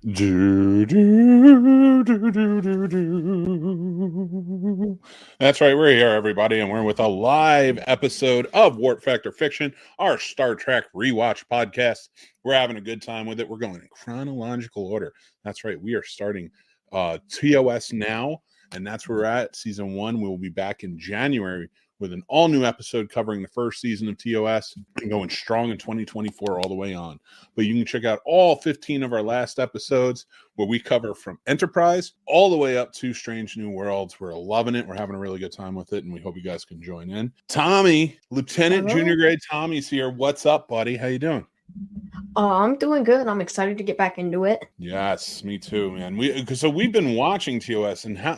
Do, do, do, do, do, do. That's right, we're here, everybody, and we're with a live episode of Warp Factor Fiction, our Star Trek rewatch podcast. We're having a good time with it. We're going in chronological order. That's right, we are starting TOS now, and that's where we're at. Season 1, we will be back in January with an all-new episode covering the first season of TOS and going strong in 2024 all the way on. But you can check out all 15 of our last episodes where we cover from Enterprise all the way up to Strange New Worlds. We're loving it. We're having a really good time with it, and we hope you guys can join in. Tommy, Lieutenant Junior Grade Tommy's here. What's up, buddy? How you doing? I'm doing good. I'm excited to get back into it. Yes, me too, man. We've been watching TOS and how,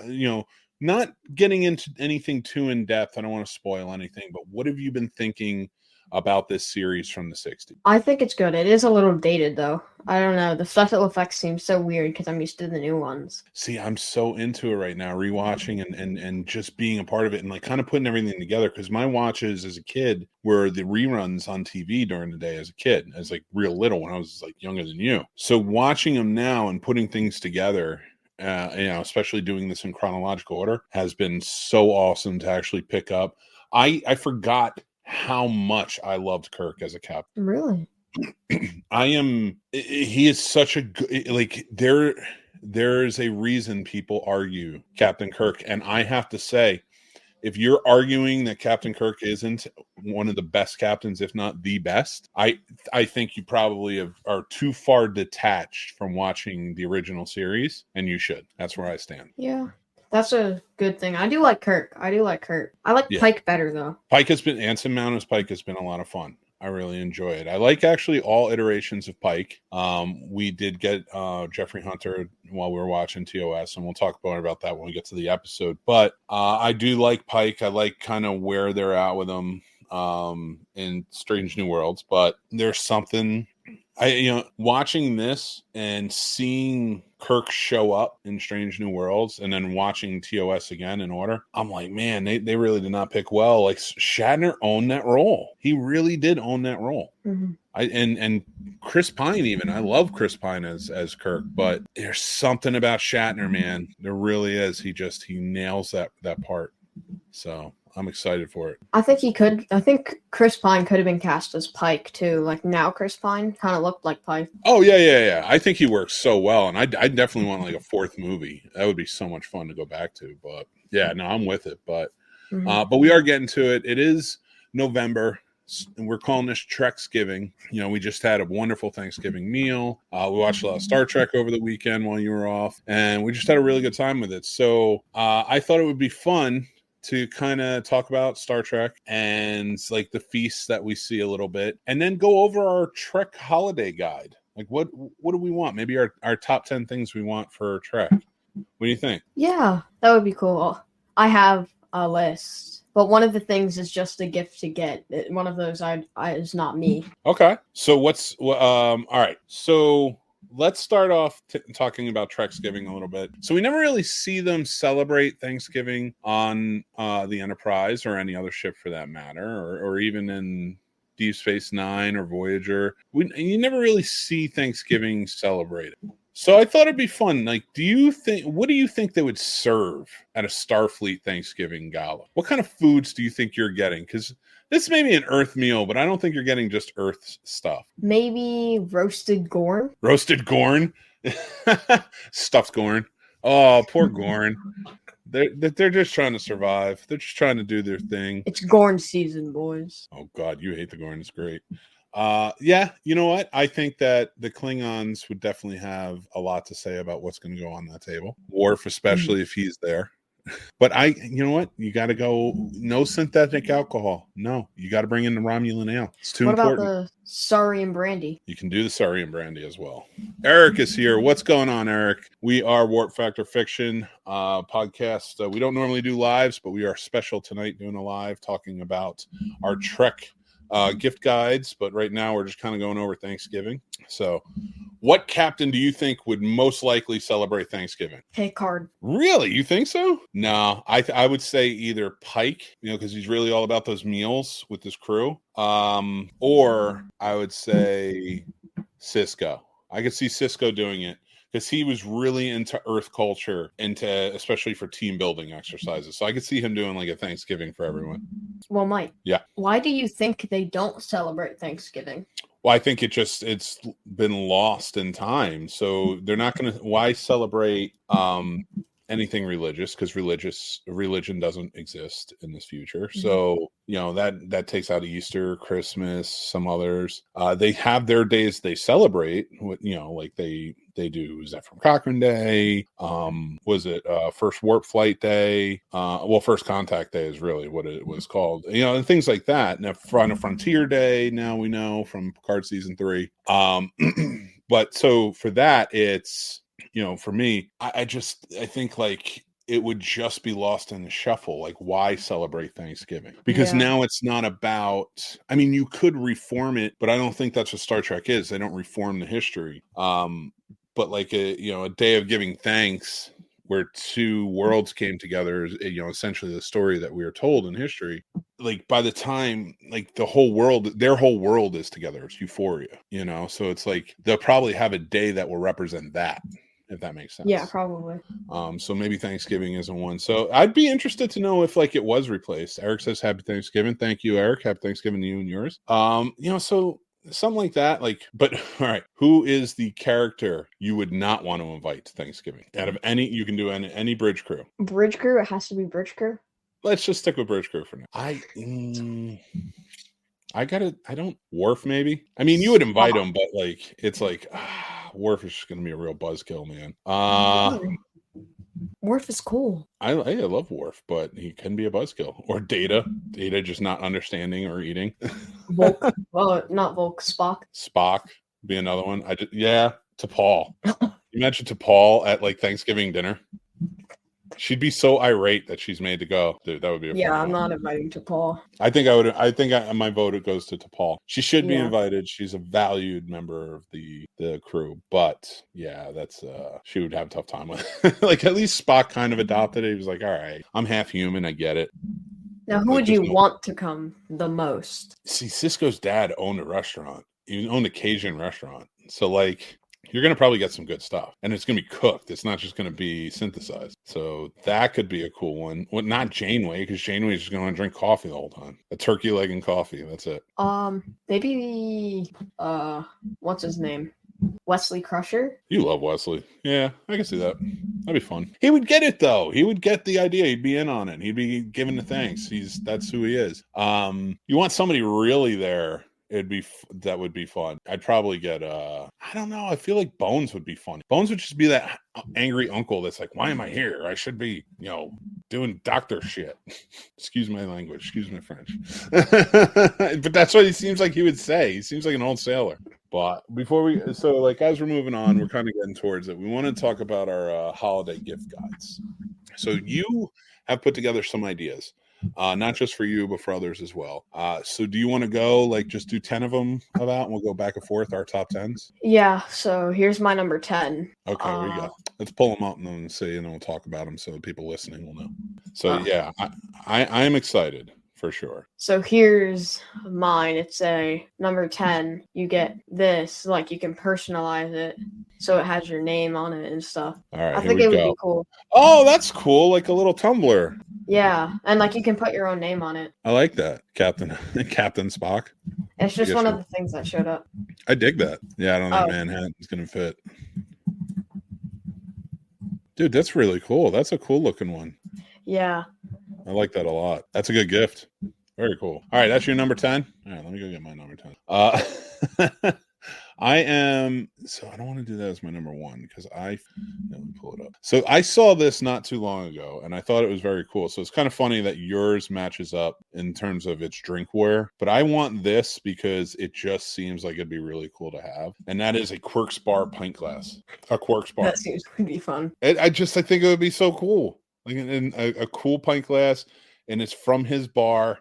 not getting into anything too in depth. I don't want to spoil anything, but what have you been thinking about this series from the 60s? I think it's good. It is a little dated, though. I don't know. The special effects seem so weird because I'm used to the new ones. See, I'm so into it right now, rewatching and just being a part of it and like kind of putting everything together, because my watches as a kid were the reruns on TV during the day as a kid, as like real little when I was like younger than you. So watching them now and putting things together, especially doing this in chronological order, has been so awesome to actually pick up. I forgot how much I loved Kirk as a captain. Really? He is such a good, like, there's a reason people argue Captain Kirk, and I have to say, if you're arguing that Captain Kirk isn't one of the best captains, if not the best, I think you probably are too far detached from watching the original series, and you should. That's where I stand. Yeah, that's a good thing. I do like Kirk. I like Pike better, though. Anson Mount as Pike has been a lot of fun. I really enjoy it. I like actually all iterations of Pike. We did get Jeffrey Hunter while we were watching TOS, and we'll talk more about that when we get to the episode. But I do like Pike. I like kind of where they're at with him in Strange New Worlds. But there's something, watching this and seeing Kirk show up in Strange New Worlds and then watching TOS again in order, I'm like, man, they really did not pick well. Like, Shatner owned that role. He really did own that role. Mm-hmm. And Chris Pine, even, I love Chris Pine as Kirk, but there's something about Shatner, man. There really is. He nails that part. So I'm excited for it. I think Chris Pine could have been cast as Pike too. Like, now Chris Pine kind of looked like Pike. Oh yeah. I think he works so well, and I definitely want like a fourth movie. That would be so much fun to go back to. But yeah, no, I'm with it. But but we are getting to it. It is November, and we're calling this Treksgiving. We just had a wonderful Thanksgiving meal. We watched a lot of Star Trek over the weekend while you were off, and we just had a really good time with it. So I thought it would be fun to kind of talk about Star Trek and like the feasts that we see a little bit, and then go over our Trek holiday guide. Like, what do we want? Maybe our top 10 things we want for Trek. What do you think? Yeah, that would be cool. I have a list, but one of the things is just a gift to get. One of those is not me. Okay, so all right, so let's start off talking about Treksgiving a little bit. So we never really see them celebrate Thanksgiving on the Enterprise or any other ship for that matter, or even in Deep Space Nine or Voyager. You never really see Thanksgiving celebrated. So I thought it'd be fun. Like, what do you think they would serve at a Starfleet Thanksgiving gala? What kind of foods do you think you're getting? Because this may be an Earth meal, but I don't think you're getting just Earth stuff. Maybe roasted Gorn. Roasted Gorn? Stuffed Gorn. Oh, poor Gorn. They're just trying to survive. They're just trying to do their thing. It's Gorn season, boys. Oh, God, you hate the Gorn. It's great. Yeah, you know what? I think that the Klingons would definitely have a lot to say about what's going to go on that table. Worf, especially if he's there. But you know what? You got to go. No synthetic alcohol. No, you got to bring in the Romulan ale. It's too important. What about the Saurian brandy? You can do the Saurian brandy as well. Eric is here. What's going on, Eric? We are Warp Factor Fiction podcast. We don't normally do lives, but we are special tonight doing a live talking about our Trek gift guides. But right now we're just kind of going over Thanksgiving. So what captain do you think would most likely celebrate Thanksgiving? Picard. Really? You think so? No, I would say either Pike, because he's really all about those meals with his crew. Or I would say Sisko. I could see Sisko doing it. because he was really into Earth culture, especially for team building exercises. So I could see him doing like a Thanksgiving for everyone. Well, Mike. Yeah. Why do you think they don't celebrate Thanksgiving? Well, I think it's been lost in time. So they're not going to. Why celebrate anything religious? Because religion doesn't exist in this future. So that takes out Easter, Christmas, some others. They have their days they celebrate. Like they do Zephyr Cochrane Day. Was it First Warp Flight Day? First Contact Day is really what it was called. And things like that. Now, Final Frontier Day. Now we know from Picard season 3. But so for that, it's for me, I think like it would just be lost in the shuffle. Like, why celebrate Thanksgiving? Because now it's not about. I mean, you could reform it, but I don't think that's what Star Trek is. They don't reform the history. But like a day of giving thanks where two worlds came together is essentially the story that we are told in history. Like by the time like their whole world is together, it's euphoria, so it's like they'll probably have a day that will represent that, if that makes sense. Yeah, probably. So maybe Thanksgiving isn't one. So I'd be interested to know if like it was replaced. Eric says Happy Thanksgiving. Thank you, Eric. Happy Thanksgiving to you and yours. So something like that, but all right, who is the character you would not want to invite to Thanksgiving? Out of any, you can do any bridge crew. Bridge crew? It has to be bridge crew? Let's just stick with bridge crew for now. Worf maybe. I mean, you would invite him, but like it's like Worf is just gonna be a real buzzkill, man. Worf is cool. I love Worf, but he can be a buzzkill. Or Data just not understanding or eating. Volk. Well, not Volk. Spock. Spock be another one. T'Pol. You mentioned T'Pol at like Thanksgiving dinner. She'd be so irate that she's made to go. Dude, that would be I'm not inviting T'Pol. I think I would. I think my vote goes to T'Pol. She should be invited. She's a valued member of the crew. But yeah, that's she would have a tough time with it. Like at least Spock kind of adopted it. He was like, all right, I'm half human. I get it. Now, who would you want to come the most? See, Cisco's dad owned a restaurant. He owned a Cajun restaurant. So like, you're going to probably get some good stuff, and it's going to be cooked. It's not just going to be synthesized. So that could be a cool one. Well, not Janeway, because Janeway is just going to drink coffee the whole time. A turkey leg and coffee. That's it. Maybe what's his name? Wesley Crusher. You love Wesley. Yeah, I can see that. That'd be fun. He would get it though. He would get the idea. He'd be in on it. He'd be giving the thanks. That's who he is. You want somebody really there. That would be fun. I'd probably get I don't know. I feel like Bones would be fun. Bones would just be that angry uncle that's like, why am I here? I should be, doing doctor shit. Excuse my language. Excuse my French. But that's what he seems like he would say. He seems like an old sailor. But as we're moving on, we're kind of getting towards it. We want to talk about our holiday gift guides. So you have put together some ideas. Not just for you, but for others as well. So do you want to go, like, just do 10 of them about, and we'll go back and forth, our top 10s? Yeah, so here's my number 10. Okay, we go. Let's pull them out and then see, and then we'll talk about them so the people listening will know. So, yeah, I am excited, for sure. So here's mine. It's a number 10. You get this, like, you can personalize it, so it has your name on it and stuff. All right, I think it would be cool. Oh, that's cool, like a little tumbler. Yeah, and like you can put your own name on it. I like that, Captain Spock. It's just one of the things that showed up. I dig that. Yeah, I don't think Manhattan's gonna fit. Dude, that's really cool. That's a cool looking one. Yeah. I like that a lot. That's a good gift. Very cool. All right, that's your number 10. All right, let me go get my number 10. I don't want to do that as my number 1 because let me pull it up. So I saw this not too long ago and I thought it was very cool. So it's kind of funny that yours matches up in terms of its drinkware, but I want this because it just seems like it'd be really cool to have. And that is a Quirks Bar pint glass. A Quirks Bar. That seems pretty fun. I think it would be so cool. Like a cool pint glass, and it's from his bar.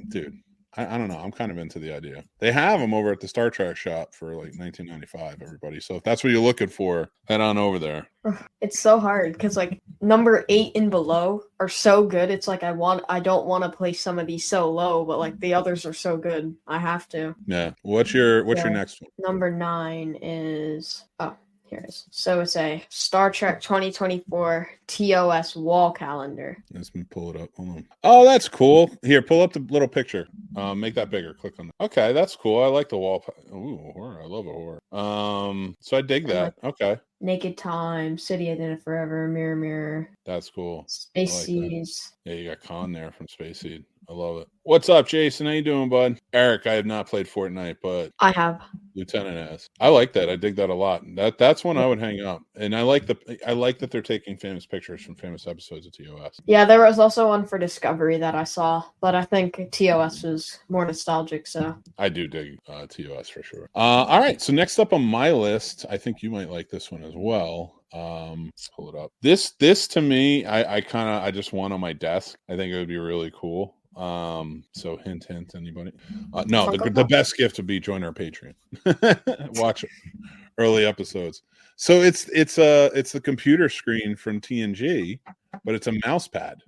Dude. I don't know. I'm kind of into the idea. They have them over at the Star Trek shop for like $19.95, everybody. So if that's what you're looking for, head on over there. It's so hard because like number 8 and below are so good. It's like I don't want to place some of these so low, but like the others are so good. I have to. Yeah. What's your next one? Number 9 is Here it is. So it's a Star Trek 2024 TOS wall calendar. Let me pull it up. Hold on. Oh, that's cool. Here, pull up the little picture. Make that bigger. Click on that. Okay, that's cool. I like the wall. Ooh, horror. I love a horror. So I dig that. Okay. Naked Time, City at the End of Forever, Mirror Mirror. That's cool. Space like Seas. Yeah, you got Khan there from Space Seed. I love it. What's up, Jason? How you doing, bud? Eric, I have not played Fortnite, but I have. Lieutenant has. I like that. I dig that a lot. That's one I would hang up. And I like that they're taking famous pictures from famous episodes of TOS. Yeah, there was also one for Discovery that I saw, but I think TOS was more nostalgic, so I do dig TOS for sure. All right, so next up on my list, I think you might like this one as well. Let's pull it up. This to me, I just want on my desk. I think it would be really cool. So hint, anybody? No, the best gift would be join our Patreon. Watch early episodes. So it's the computer screen from TNG, but it's a mouse pad.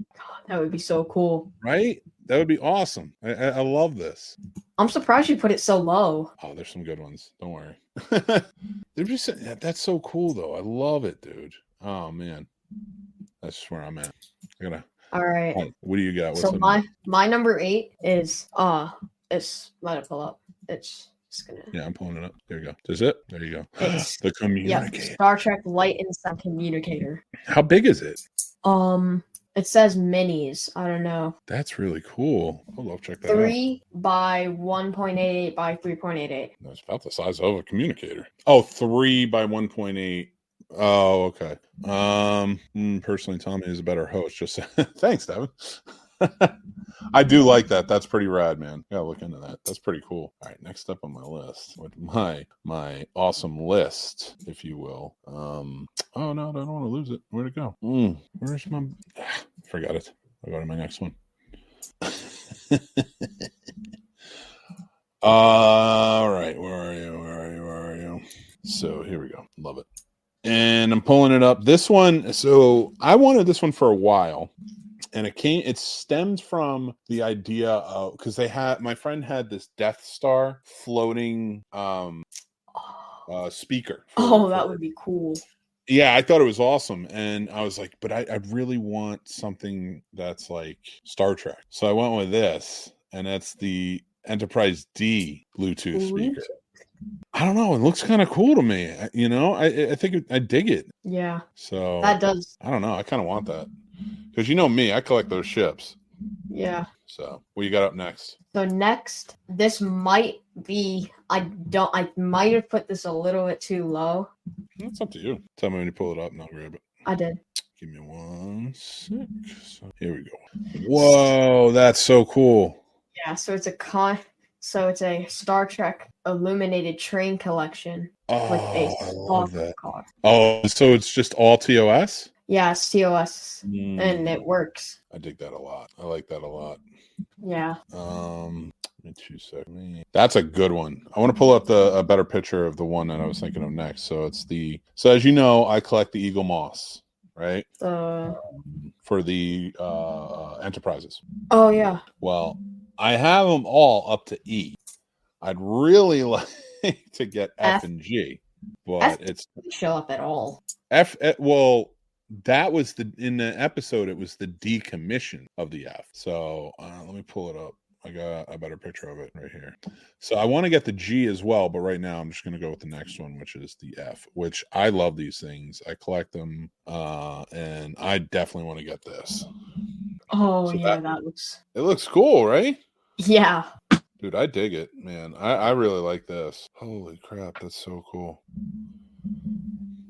That would be so cool. Right? That would be awesome. I love this. I'm surprised you put it so low. Oh, there's some good ones. Don't worry. That's so cool though. I love it, dude. Oh man. That's just where I'm at. All right. What do you got? So my number 8 is it's let it pull up. It's just gonna. Yeah, I'm pulling it up. There you go. Is it? There you go. It's the communicator. Yeah, Star Trek Light and Sound Communicator. How big is it? It says minis. I don't know. That's really cool. I'll love check that out. 3 by 1.88 by 3.88. That's about the size of a communicator. Oh, 3 by 1.8. Oh, okay. Personally, Tommy is a better host. Just thanks, Devin. I do like that. That's pretty rad, man. Gotta look into that. That's pretty cool. All right, next up on my list, with my awesome list, if you will. Oh no, I don't want to lose it. Where'd it go? Where's my? Forgot it. I'll go to my next one. All right, where are you? So here we go. Love it. And I'm pulling it up. This one, so I wanted this one for a while, and it stemmed from the idea of, because my friend had this Death Star floating speaker. That would be cool. Yeah, I thought it was awesome, and I was like, but I really want something that's like Star Trek. So I went with this, and that's the Enterprise D Bluetooth speaker. I don't know. It looks kind of cool to me. I think I dig it. Yeah. So that does. I don't know. I kind of want that because me, I collect those ships. Yeah. So what you got up next? So next, this might be. I might have put this a little bit too low. It's up to you. Tell me when you pull it up, and I'll grab it. I did. Give me 1 sec. So here we go. Whoa, that's so cool. Yeah. So it's a Star Trek illuminated train collection with a soft car. Oh, so it's just all TOS? Yeah, it's TOS, and it works. I dig that a lot. I like that a lot. Yeah. 2 seconds. That's a good one. I want to pull up a better picture of the one that I was thinking of next. So as you know, I collect the Eagle Moss, right? For the Enterprises. Oh yeah. Well, I have them all up to E. I'd really like to get F and G, but it doesn't show up at all. Well, that was in the episode. It was the decommission of the F. So let me pull it up. I got a better picture of it right here. So I want to get the G as well, but right now I'm just going to go with the next one, which is the F, which I love these things. I collect them, and I definitely want to get this. Oh, so yeah, it looks cool, right? Yeah. Dude, I dig it, man. I really like this. Holy crap, that's so cool.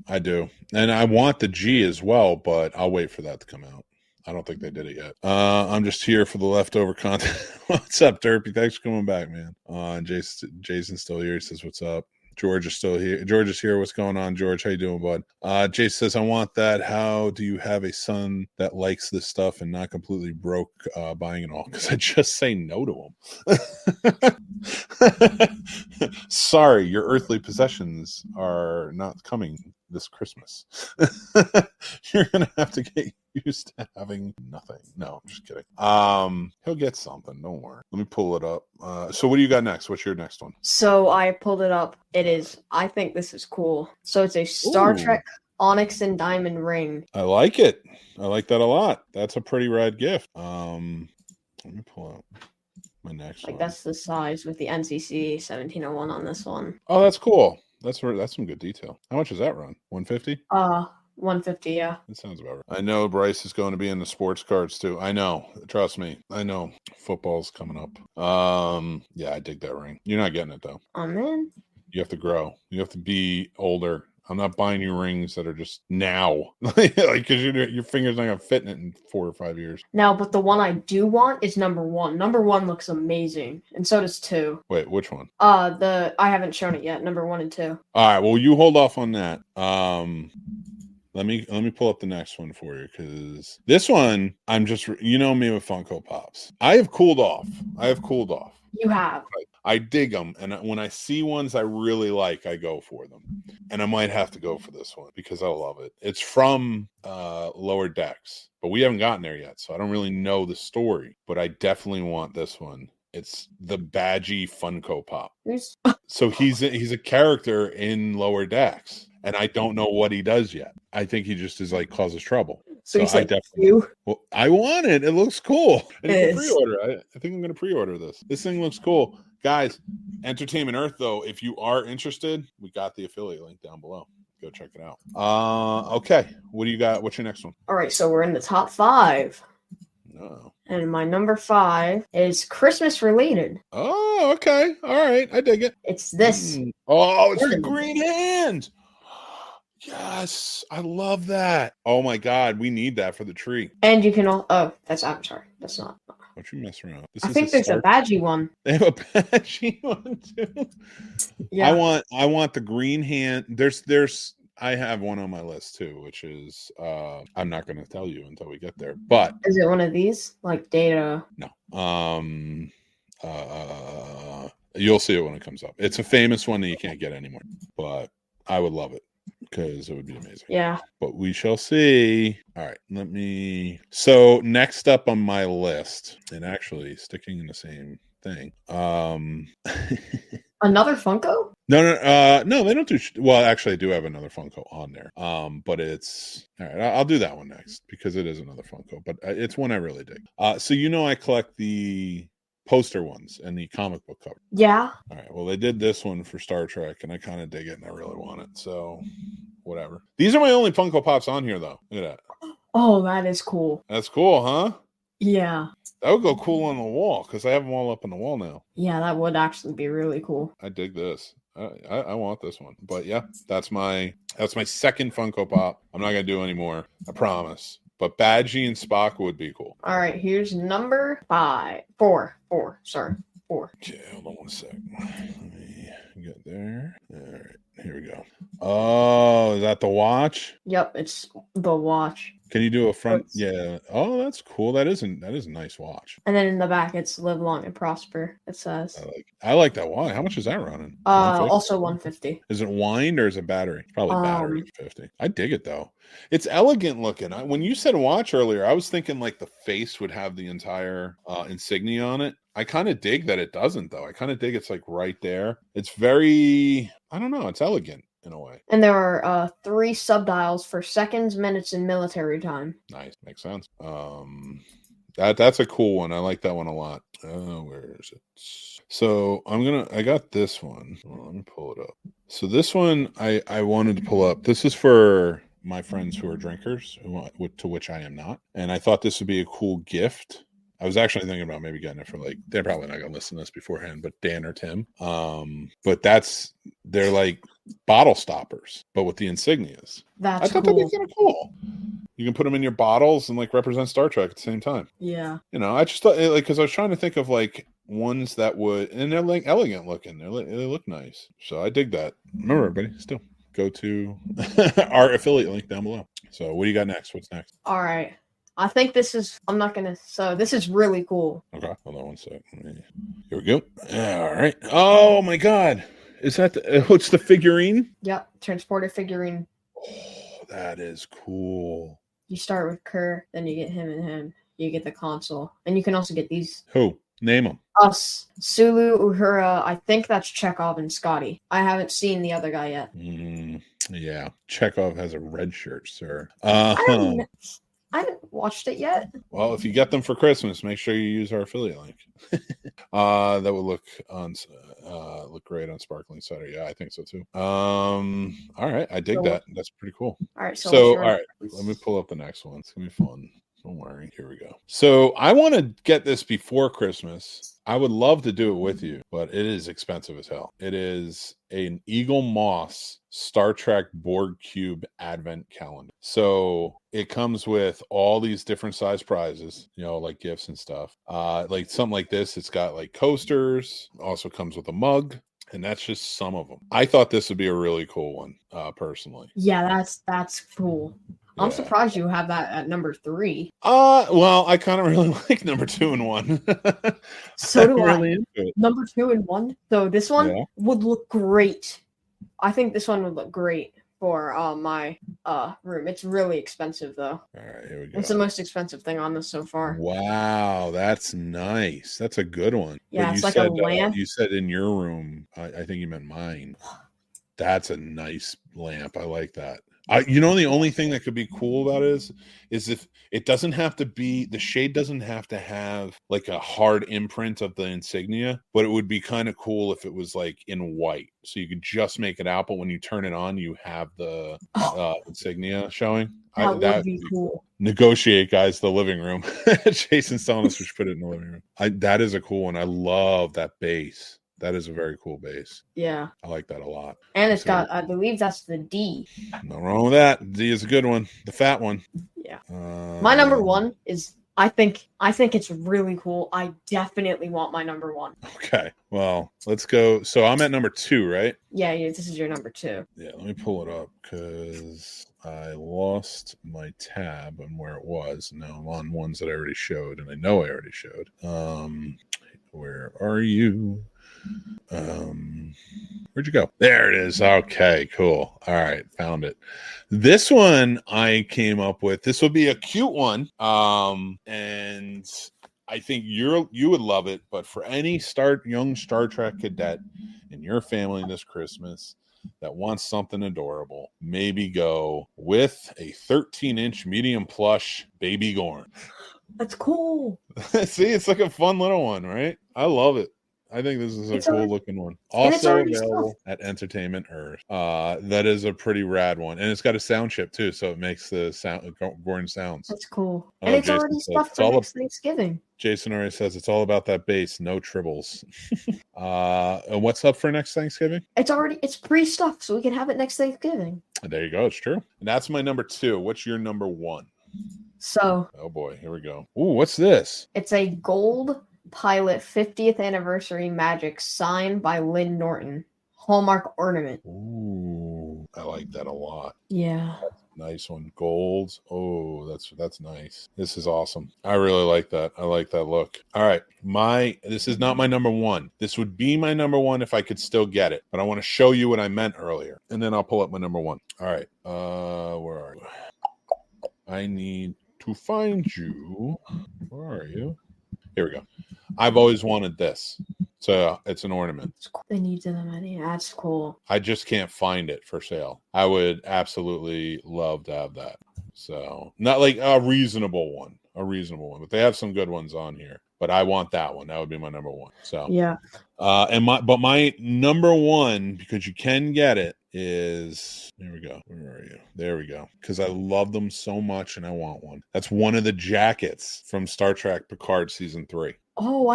I do. And I want the G as well, but I'll wait for that to come out. I don't think they did it yet. I'm just here for the leftover content. What's up, Derpy? Thanks for coming back, man. Jason's still here. He says, what's up? George is still here. George is here. What's going on, George? How you doing, bud? Jason says, I want that. How do you have a son that likes this stuff and not completely broke buying it all? Because I just say no to him. Sorry, your earthly possessions are not coming this Christmas. You're gonna have to get used to having nothing. No, I'm just kidding. He'll get something. Don't worry. Let me pull it up. So what do you got next? What's your next one? So I pulled it up. I think this is cool. So it's a Star Trek Onyx and Diamond ring. I like it. I like that a lot. That's a pretty rad gift. Let me pull out my next one. That's the size with the NCC 1701 on this one. Oh, that's cool. That's some good detail. How much does that run? 150? 150, yeah. That sounds about right. I know Bryce is going to be in the sports cards too. I know. Trust me. I know. Football's coming up. Yeah, I dig that ring. You're not getting it though. Oh man. You have to grow. You have to be older. I'm not buying you rings that are just now, like because your fingers not gonna fit in it in 4 or 5 years. Now, but the one I do want is number 1. Number 1 looks amazing, and so does 2. Wait, which one? I haven't shown it yet. Number 1 and 2. All right, well, you hold off on that. Let me pull up the next one for you because this one I'm just me with Funko Pops. I have cooled off. You have. I dig them, and when I see ones I really like, I go for them. And I might have to go for this one because I love it. It's from Lower Decks, but we haven't gotten there yet, so I don't really know the story. But I definitely want this one. It's the Badgie Funko Pop. So he's a character in Lower Decks, and I don't know what he does yet. I think he just is like causes trouble. So he's like you. Well, I want it. It looks cool. And you can pre-order. I think I'm going to pre-order this. This thing looks cool. Guys, Entertainment Earth, though, if you are interested, we got the affiliate link down below. Go check it out. Okay. What do you got? What's your next one? All right, so we're in the top 5. No. And my number 5 is Christmas related. Oh, okay. All right. I dig it. It's this. Oh, it's the green hand. Yes, I love that. Oh my God, we need that for the tree. And you can that's Avatar. That's not. What you messing around? I think there's a Badgie one. They have a Badgie one too. Yeah. I want the green hand. I have one on my list too, which is I'm not going to tell you until we get there. But is it one of these like Data? No. You'll see it when it comes up. It's a famous one that you can't get anymore, but I would love it because it would be amazing. Yeah. But we shall see. All right. So next up on my list, and actually sticking in the same thing. Another Funko? No, they don't do. Well, actually, I do have another Funko on there. But it's all right. I'll do that one next because it is another Funko, but it's one I really dig. So I collect the poster ones and the comic book cover. Yeah. All right. Well, they did this one for Star Trek, and I kind of dig it, and I really want it. So, whatever. These are my only Funko Pops on here, though. Look at that. Oh, that is cool. That's cool, huh? Yeah. That would go cool on the wall because I have them all up on the wall now. Yeah, that would actually be really cool. I dig this. I want this one. But yeah, that's my second Funko Pop. I'm not gonna do any more. I promise. But Badgie and Spock would be cool. All right, here's number 4. Sorry, 4. Okay, hold on one sec. Let me get there. All right, here we go. Oh, is that the watch? Yep, it's the watch. Can you do a front? Yeah. Oh, that's cool. That is a nice watch. And then in the back, it's "Live Long and Prosper." It says. I like that watch. How much is that running? Also 150. Is it wind or is it battery? Probably battery. 50. I dig it though. It's elegant looking. When you said watch earlier, I was thinking like the face would have the entire insignia on it. I kind of dig that it doesn't though. I kind of dig it's like right there. It's very. I don't know. It's elegant. In a way. And there are 3 subdials for seconds, minutes, and military time. Nice. Makes sense. That's a cool one. I like that one a lot. Where is it? So I got this one. Let me pull it up. So this one I wanted to pull up. This is for my friends who are drinkers, to which I am not. And I thought this would be a cool gift. I was actually thinking about maybe getting it for they're probably not going to listen to this beforehand, but Dan or Tim. But they're like bottle stoppers, but with the insignias. That's I thought that'd be kind of cool. You can put them in your bottles and represent Star Trek at the same time. Yeah. I just thought because I was trying to think of ones that would, and they're elegant looking. They look nice. So I dig that. Remember, everybody, still go to our affiliate link down below. So what do you got next? What's next? All right. I think this is really cool. Okay, hold on one sec. Here we go. All right. Oh my God. Is that it's the figurine? Yep. Transporter figurine. Oh, that is cool. You start with Kerr, then you get him and him. You get the console. And you can also get these. Who? Name them. Us, Sulu, Uhura, I think that's Chekhov and Scotty. I haven't seen the other guy yet. Yeah. Chekhov has a red shirt, sir. I haven't watched it yet. Well, if you get them for Christmas, make sure you use our affiliate link. That would look great on Sparkling Cider. Yeah, I think so too. All right, I dig that. That's pretty cool. All right, so all right, let me pull up the next one. It's gonna be fun. Don't worry. Here we go. So I want to get this before Christmas. I would love to do it with you, but it is expensive as hell. It is an Eagle Moss Star Trek board cube advent calendar. So it comes with all these different size prizes, like gifts and stuff. Like something like this, it's got like coasters, also comes with a mug. And that's just some of them. I thought this would be a really cool one, personally. Yeah, that's cool. I'm surprised you have that at number 3. Well, I kind of really like number 2 and 1. So do I. Number 2 and 1. So this one would look great. I think this one would look great for my room. It's really expensive though. All right, here we go. It's the most expensive thing on this so far. Wow, that's nice. That's a good one. Yeah, it's like a lamp. You said in your room. I think you meant mine. That's a nice lamp. I like that. The only thing that could be cool about it is if it doesn't have to be, the shade doesn't have to have like a hard imprint of the insignia, but it would be kind of cool if it was like in white. So you could just make it out, but when you turn it on, you have the insignia showing. That would be cool. Negotiate, guys, the living room. Jason's telling us we should put it in the living room. That is a cool one. I love that base. That is a very cool base. Yeah. I like that a lot. And it's got, I believe that's the D. No wrong with that. D is a good one. The fat one. Yeah. My number 1 is, I think it's really cool. I definitely want my number 1. Okay. Well, let's go. So I'm at number 2, right? Yeah, this is your number 2. Yeah, let me pull it up because I lost my tab on where it was. Now I'm on ones that I already showed, and I know I already showed. Where are you? Where'd you go? There it is. Okay, cool. All right, found it. This one I came up with. This would be a cute one. And I think you would love it, but for any young Star Trek cadet in your family this Christmas that wants something adorable, maybe go with a 13-inch medium plush baby Gorn. That's cool. See, it's like a fun little one, right? I love it. I think this is a cool looking one. Also available at Entertainment Earth. That is a pretty rad one. And it's got a sound chip too, so it makes the Gorn sounds. That's cool. And it's already stuffed for next Thanksgiving. Jason already says it's all about that bass, no tribbles. And what's up for next Thanksgiving? It's pre-stuffed, so we can have it next Thanksgiving. There you go, it's true. And that's my number 2. What's your number 1? So oh boy, here we go. Ooh, what's this? It's a gold Pilot 50th anniversary magic signed by Lynn Norton. Hallmark ornament. Ooh, I like that a lot. Yeah. Nice one. Gold. Oh, that's nice. This is awesome. I really like that. I like that look. All right. This is not my number 1. This would be my number 1 if I could still get it. But I want to show you what I meant earlier. And then I'll pull up my number 1. All right. Where are you? I need to find you. Where are you? Here we go. I've always wanted this. So it's an ornament. They need to them. That's cool. I just can't find it for sale. I would absolutely love to have that. So not like a reasonable one, but they have some good ones on here. But I want that one. That would be my number 1. So yeah. My number 1, because you can get it, is there we go. Where are you? There we go. Because I love them so much and I want one. That's one of the jackets from Star Trek Picard season 3. Oh,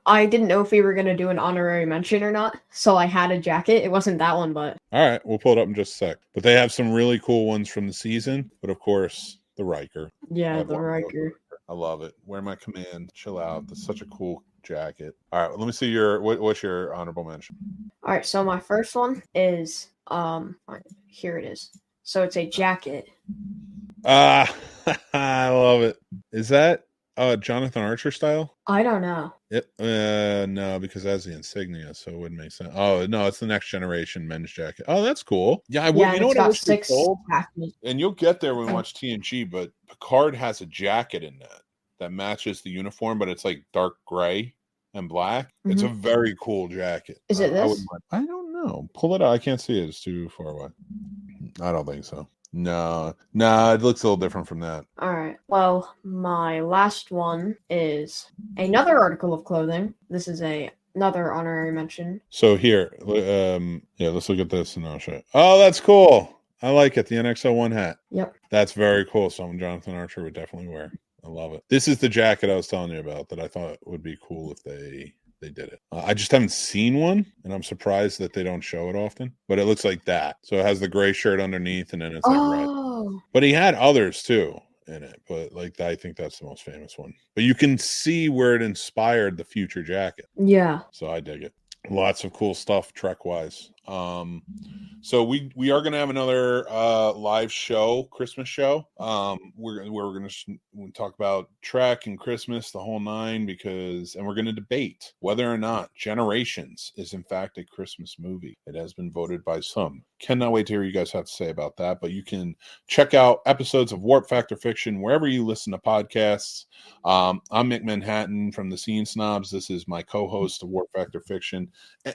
I didn't know if we were gonna do an honorary mention or not, so I had a jacket. It wasn't that one, but all right, we'll pull it up in just a sec. But they have some really cool ones from the season. But of course, the Riker. Yeah, the Riker. I love it. Wear my command. Chill out. That's such a cool jacket. All right, let me see what's your honorable mention. All right, so my first one is here it is. So it's a jacket. I love it. Is that Jonathan Archer style? I don't know. No, because that's the insignia, so it wouldn't make sense. Oh no, it's the next generation men's jacket. Oh, that's cool. Yeah, I would. Yeah, You know what I wish they sold? khakis. And you'll get there when we watch TNG, but Picard has a jacket in that matches the uniform, but it's like dark gray and black. Mm-hmm. It's a very cool jacket. Is it this? I don't know. Pull it out. I can't see it. It's too far away. I don't think so. No, it looks a little different from that. All right. Well, my last one is another article of clothing. This is another honorary mention. So here, let's look at this and I'll show you. Oh, that's cool. I like it. The NX-01 hat. Yep. That's very cool. Something Jonathan Archer would definitely wear. I love it. This is the jacket I was telling you about that I thought would be cool if they did it. I just haven't seen one, and I'm surprised that they don't show it often. But it looks like that. So it has the gray shirt underneath, and then it's like red. But he had others too in it. But like I think that's the most famous one. But you can see where it inspired the future jacket. Yeah. So I dig it. Lots of cool stuff Trek wise. So we are going to have another live show, Christmas show. We're going to talk about Trek and Christmas, the whole nine, and we're going to debate whether or not Generations is in fact a Christmas movie. It has been voted by some. Cannot wait to hear you guys have to say about that. But you can check out episodes of Warp Factor Fiction wherever you listen to podcasts. I'm Mick Manhattan from the Scene Snobs. This is my co-host of Warp Factor Fiction,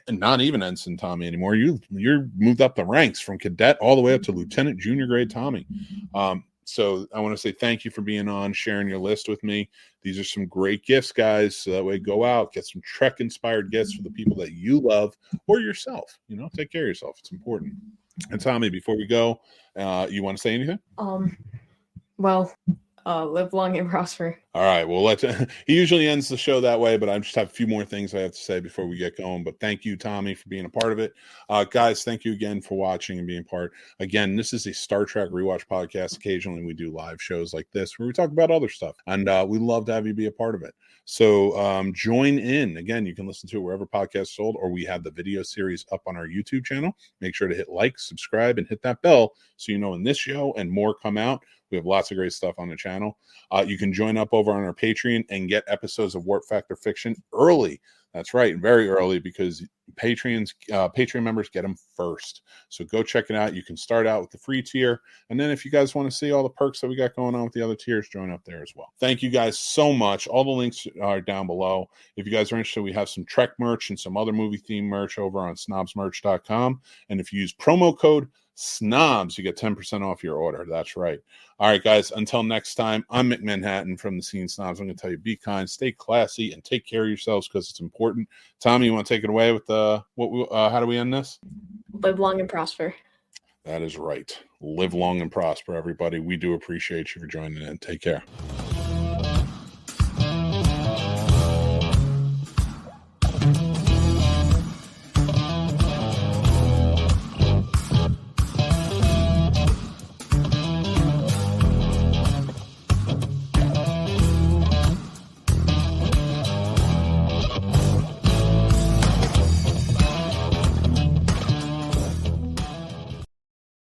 and not even Ensign Tommy anymore. You're moved up the ranks from cadet all the way up to lieutenant junior grade Tommy. So I want to say thank you for being on, sharing your list with me. These are some great gifts, guys. So that way, go out, get some Trek inspired gifts for the people that you love or yourself. Take care of yourself. It's important. And Tommy, before we go, you want to say anything? Live long and prosper. All right. Well, he usually ends the show that way, but I just have a few more things I have to say before we get going. But thank you, Tommy, for being a part of it. Guys, thank you again for watching and being part. Again, this is a Star Trek rewatch podcast. Occasionally we do live shows like this where we talk about other stuff, and we love to have you be a part of it. So join in. Again, you can listen to it wherever podcasts sold, or we have the video series up on our YouTube channel. Make sure to hit like, subscribe, and hit that bell so you know when this show and more come out. We have lots of great stuff on the channel. You can join up over on our Patreon and get episodes of Warp Factor Fiction early. That's right, very early, because Patreon members get them first. So go check it out. You can start out with the free tier, and then if you guys want to see all the perks that we got going on with the other tiers, join up there as well. Thank you guys so much. All the links are down below. If you guys are interested, we have some Trek merch and some other movie theme merch over on snobsmerch.com. And if you use promo code SNOBS, you get 10% off your order. That's right. All right, guys, until next time, I'm Mick Manhattan from the Scene Snobs. I'm going to tell you, be kind, stay classy, and take care of yourselves because it's important. Tommy, you want to take it away with how do we end this? Live long and prosper. That is right. Live long and prosper, everybody. We do appreciate you for joining in. Take care.